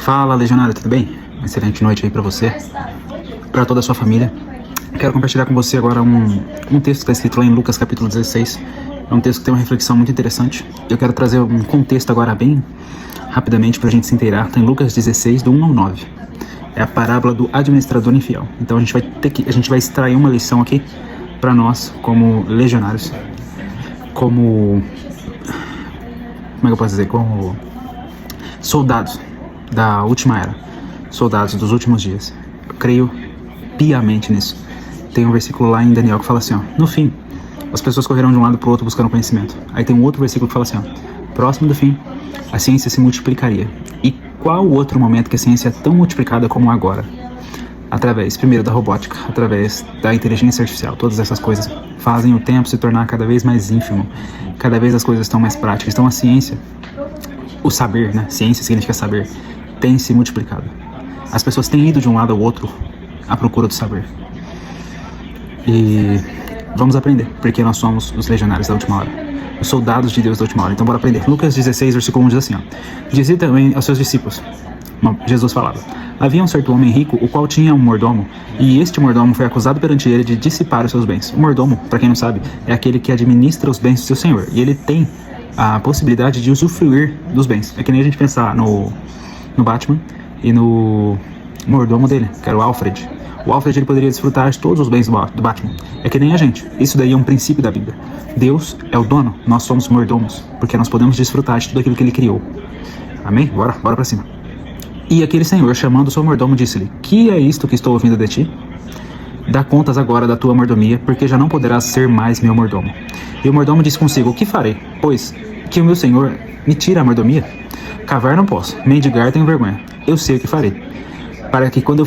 Fala, legionário, tudo bem? Uma excelente noite aí pra você, pra toda a sua família. Quero compartilhar com você agora um texto que está escrito lá em Lucas capítulo 16. É um texto que tem uma reflexão muito interessante. Eu quero trazer um contexto agora bem rapidamente pra gente se inteirar. Está em Lucas 16, do 1 ao 9. É a parábola do administrador infiel. Então a gente vai extrair uma lição aqui pra nós como legionários, como é que eu posso dizer? Como soldados da última era, soldados dos últimos dias. Eu creio piamente nisso. Tem um versículo lá em Daniel que fala assim, ó: no fim, as pessoas correrão de um lado para o outro buscando conhecimento. Aí tem um outro versículo que fala assim, ó: próximo do fim, a ciência se multiplicaria. E qual outro momento que a ciência é tão multiplicada como agora? Através, primeiro, da robótica, através da inteligência artificial. Todas essas coisas fazem o tempo se tornar cada vez mais ínfimo. Cada vez as coisas estão mais práticas. Então a ciência, o saber, né? Ciência significa saber, tem se multiplicado. As pessoas têm ido de um lado ao outro à procura do saber. E vamos aprender, porque nós somos os legionários da última hora, os soldados de Deus da última hora. Então bora aprender. Lucas 16, versículo 1 diz assim, ó: dizia também aos seus discípulos, Jesus falava: havia um certo homem rico, o qual tinha um mordomo, e este mordomo foi acusado perante ele de dissipar os seus bens. O mordomo, para quem não sabe, é aquele que administra os bens do seu senhor, e ele tem a possibilidade de usufruir dos bens. É que nem a gente pensar no Batman e no mordomo dele, que era o Alfred. O Alfred, ele poderia desfrutar de todos os bens do Batman. É que nem a gente. Isso daí é um princípio da Bíblia. Deus é o dono, nós somos mordomos, porque nós podemos desfrutar de tudo aquilo que ele criou. Amém? Bora pra cima. E aquele senhor, chamando o seu mordomo, disse-lhe: que é isto que estou ouvindo de ti? Dá contas agora da tua mordomia, porque já não poderás ser mais meu mordomo. E o mordomo disse consigo: o que farei? Pois que o meu senhor me tira a mordomia? Cavar não posso, mendigar tenho vergonha. Eu sei o que farei, para que quando eu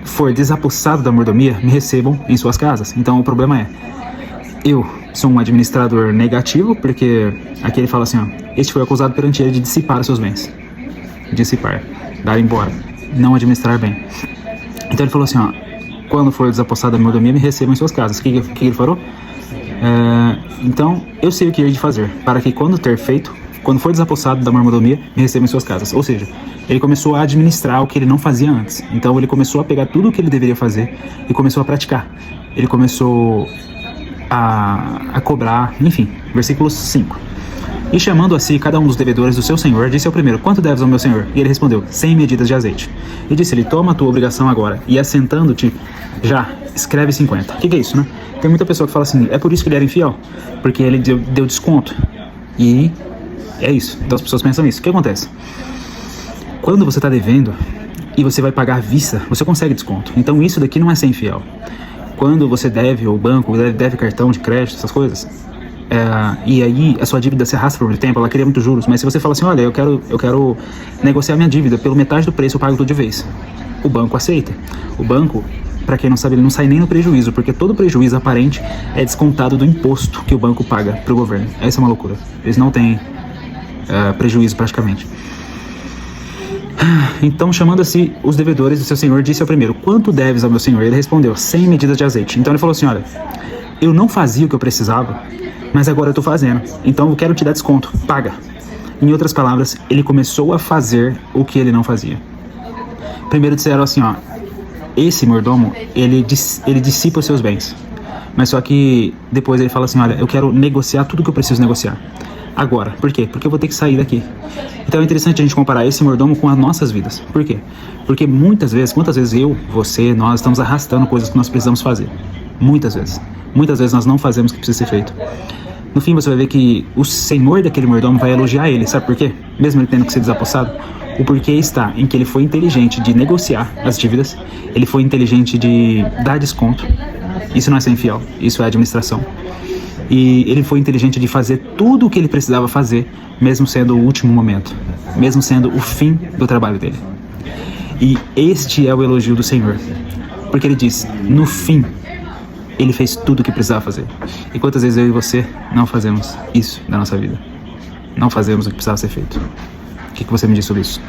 for desapossado da mordomia, me recebam em suas casas. Então o problema é, eu sou um administrador negativo, porque aqui ele fala assim, ó: este foi acusado perante ele de dissipar os seus bens. Dissipar, dar embora, não administrar bem. Então ele falou assim, ó: quando for desapossado da mordomia, me recebam em suas casas. O que ele falou? Então eu sei o que hei de fazer, para que quando for desapossado da mordomia, me recebam em suas casas. Ou seja, ele começou a administrar o que ele não fazia antes. Então ele começou a pegar tudo o que ele deveria fazer e começou a praticar. Ele começou a cobrar, enfim. Versículo 5. E chamando a si cada um dos devedores do seu senhor, disse ao primeiro: quanto deves ao meu senhor? E ele respondeu: 100 medidas de azeite. E disse-lhe: toma a tua obrigação agora, e assentando-te já, escreve 50. O que é isso, né? Tem muita pessoa que fala assim: é por isso que ele era infiel, porque ele deu desconto. E é isso. Então as pessoas pensam isso. O que acontece? Quando você está devendo e você vai pagar à vista, você consegue desconto. Então isso daqui não é ser infiel. Quando você deve ao banco, deve cartão de crédito, essas coisas, e aí a sua dívida se arrasta por muito tempo, ela cria muitos juros. Mas se você fala assim: olha, eu quero negociar minha dívida pelo metade do preço, eu pago tudo de vez, o banco aceita. O banco, para quem não sabe, ele não sai nem no prejuízo, porque todo prejuízo aparente é descontado do imposto que o banco paga para o governo. Essa é uma loucura. Eles não têm prejuízo praticamente. Então, chamando-se os devedores do seu senhor, disse ao primeiro: quanto deves ao meu senhor? Ele respondeu: 100 medidas de azeite. Então ele falou assim: olha, eu não fazia o que eu precisava, mas agora eu estou fazendo, então eu quero te dar desconto, paga. Em outras palavras, ele começou a fazer o que ele não fazia. Primeiro disseram assim, ó: esse mordomo, ele dissipa os seus bens. Mas só que depois ele fala assim: olha, eu quero negociar tudo que eu preciso negociar agora. Por quê? Porque eu vou ter que sair daqui. Então é interessante a gente comparar esse mordomo com as nossas vidas. Por quê? Porque quantas vezes eu, você, nós estamos arrastando coisas que nós precisamos fazer. Muitas vezes nós não fazemos o que precisa ser feito. No fim você vai ver que o senhor daquele mordomo vai elogiar ele. Sabe por quê? Mesmo ele tendo que ser desapossado, o porquê está em que ele foi inteligente de negociar as dívidas, ele foi inteligente de dar desconto. Isso não é ser infiel, isso é administração. E ele foi inteligente de fazer tudo o que ele precisava fazer, mesmo sendo o último momento, mesmo sendo o fim do trabalho dele. E este é o elogio do Senhor, porque ele diz: no fim, ele fez tudo o que precisava fazer. E quantas vezes eu e você não fazemos isso na nossa vida? Não fazemos o que precisava ser feito. O que você me diz sobre isso?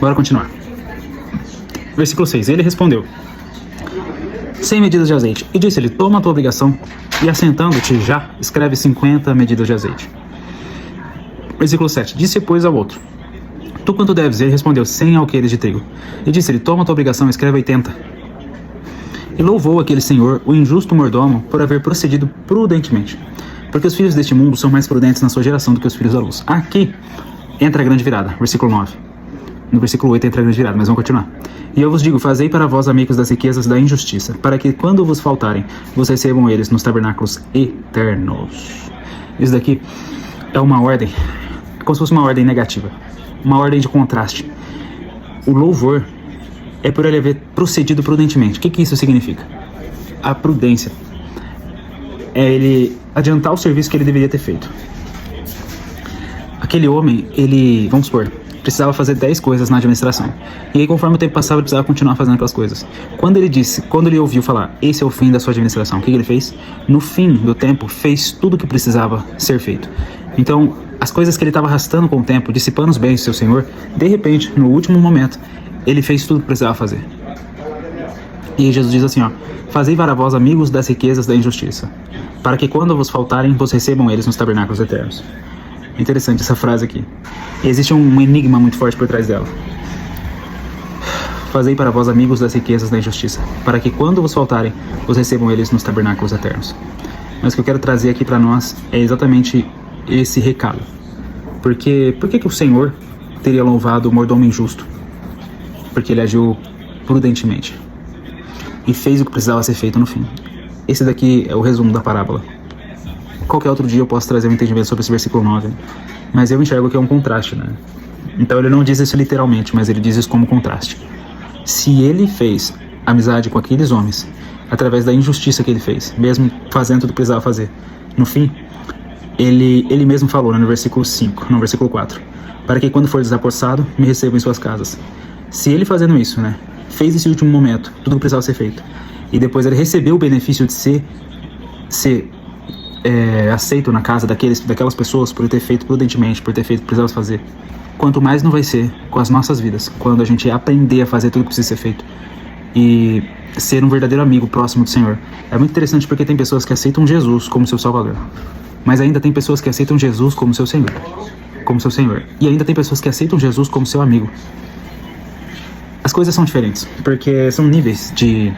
Bora continuar. Versículo 6. Ele respondeu: 100 medidas de azeite. E disse-lhe: toma a tua obrigação, e assentando-te já, escreve 50 medidas de azeite. Versículo 7. Disse, pois, ao outro: Tu quanto deves? Ele respondeu, 100 alqueires de trigo. E disse-lhe, toma tua obrigação, escreve 80. E louvou aquele senhor, o injusto mordomo, por haver procedido prudentemente. Porque os filhos deste mundo são mais prudentes na sua geração do que os filhos da luz. Aqui entra a grande virada, versículo 9. No versículo 8 entra a grande virada, mas vamos continuar. E eu vos digo, fazei para vós amigos das riquezas da injustiça, para que quando vos faltarem, vos recebam eles nos tabernáculos eternos. Isso daqui é uma ordem, como se fosse uma ordem negativa, uma ordem de contraste. O louvor é por ele haver procedido prudentemente. O que isso significa? A prudência é ele adiantar o serviço que ele deveria ter feito. Aquele homem, ele, vamos supor, precisava fazer 10 coisas na administração. E aí, conforme o tempo passava, ele precisava continuar fazendo aquelas coisas. Quando ele ouviu falar, esse é o fim da sua administração, o que ele fez? No fim do tempo, fez tudo o que precisava ser feito. Então, as coisas que ele estava arrastando com o tempo, dissipando os bens do seu senhor, de repente, no último momento, ele fez tudo o que precisava fazer. E aí Jesus diz assim, fazei para vós amigos das riquezas da injustiça, para que quando vos faltarem, vos recebam eles nos tabernáculos eternos. Interessante essa frase aqui. E existe um enigma muito forte por trás dela. Fazei para vós amigos das riquezas da injustiça, para que quando vos faltarem, vos recebam eles nos tabernáculos eternos. Mas o que eu quero trazer aqui para nós é exatamente esse recado. Porque por que o Senhor teria louvado o mordomo injusto? Porque ele agiu prudentemente e fez o que precisava ser feito no fim. Esse daqui é o resumo da parábola. Qualquer outro dia eu posso trazer um entendimento sobre esse versículo 9, mas eu enxergo que é um contraste, né? Então ele não diz isso literalmente, mas ele diz isso como contraste. Se ele fez amizade com aqueles homens, através da injustiça que ele fez, mesmo fazendo tudo que precisava fazer, no fim, ele mesmo falou, né, no versículo 5, no versículo 4, para que quando for desapossado, me recebam em suas casas. Se ele fazendo isso, né, fez esse último momento, tudo que precisava ser feito, e depois ele recebeu o benefício de ser aceito na casa daquelas pessoas por ter feito prudentemente, por ter feito o que precisava fazer, quanto mais não vai ser com as nossas vidas, quando a gente aprender a fazer tudo que precisa ser feito e ser um verdadeiro amigo próximo do Senhor. É muito interessante porque tem pessoas que aceitam Jesus como seu Salvador, mas ainda tem pessoas que aceitam Jesus como seu Senhor, e ainda tem pessoas que aceitam Jesus como seu amigo. As coisas são diferentes, porque são níveis de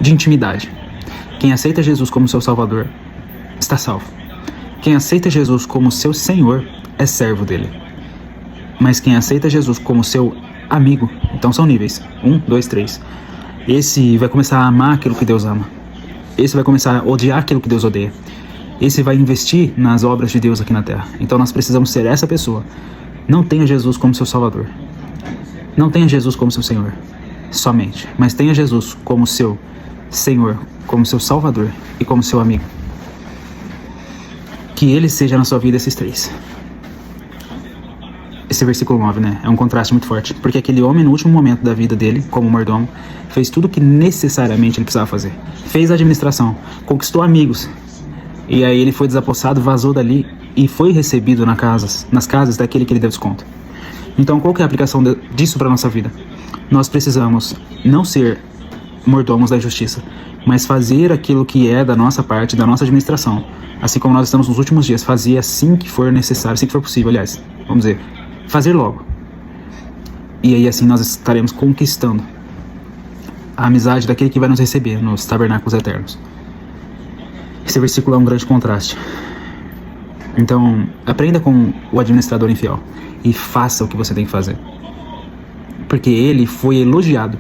intimidade. Quem aceita Jesus como seu Salvador está salvo. Quem aceita Jesus como seu Senhor é servo dele. Mas quem aceita Jesus como seu amigo, então são níveis, 1, 2, 3. Esse vai começar a amar aquilo que Deus ama. Esse vai começar a odiar aquilo que Deus odeia. Esse vai investir nas obras de Deus aqui na terra. Então nós precisamos ser essa pessoa. Não tenha Jesus como seu Salvador. Não tenha Jesus como seu Senhor somente, mas tenha Jesus como seu Senhor, como seu Salvador e como seu amigo. Que ele seja na sua vida esses três. Esse versículo 9, né, é um contraste muito forte, porque aquele homem no último momento da vida dele, como mordomo, fez tudo o que necessariamente ele precisava fazer. Fez a administração, conquistou amigos, e aí ele foi desapossado, vazou dali e foi recebido nas casas daquele que ele deu desconto. Então qual que é a aplicação disso para a nossa vida? Nós precisamos não ser mordomos da injustiça, mas fazer aquilo que é da nossa parte, da nossa administração, assim como nós estamos nos últimos dias, fazer assim que for necessário, assim que for possível, aliás, vamos dizer, fazer logo. E aí assim nós estaremos conquistando a amizade daquele que vai nos receber nos tabernáculos eternos. Esse versículo é um grande contraste. Então, aprenda com o administrador infiel e faça o que você tem que fazer. Porque ele foi elogiado,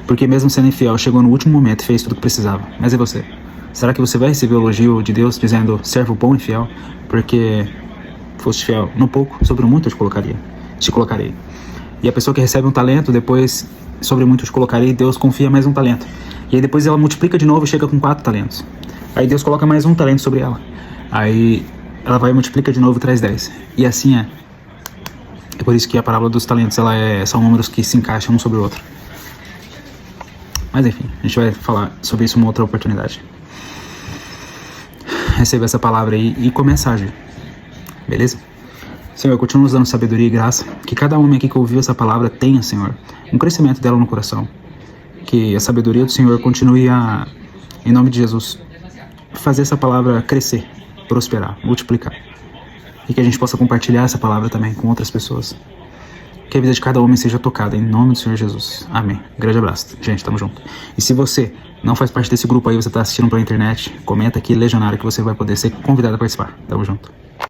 porque mesmo sendo infiel, chegou no último momento e fez tudo o que precisava. Mas e você? Será que você vai receber o elogio de Deus dizendo, servo bom e fiel, porque foste fiel no pouco, sobre o muito te colocarei. E a pessoa que recebe um talento, depois sobre muito te colocarei, Deus confia mais um talento. E aí depois ela multiplica de novo e chega com 4 talentos. Aí Deus coloca mais um talento sobre ela. Aí ela vai e multiplica de novo e traz 10. E assim é. É por isso que a parábola dos talentos são números que se encaixam um sobre o outro. Mas enfim, a gente vai falar sobre isso em uma outra oportunidade. Receba essa palavra aí e comece a agir. Beleza? Senhor, continua nos dando sabedoria e graça. Que cada homem aqui que ouviu essa palavra tenha, Senhor, um crescimento dela no coração. Que a sabedoria do Senhor continue a, em nome de Jesus, fazer essa palavra crescer, prosperar, multiplicar. e que a gente possa compartilhar essa palavra também com outras pessoas. Que a vida de cada homem seja tocada, em nome do Senhor Jesus. Amém. Grande abraço. Gente, tamo junto. E se você não faz parte desse grupo aí, você tá assistindo pela internet, comenta aqui, Legionário, que você vai poder ser convidado a participar. Tamo junto.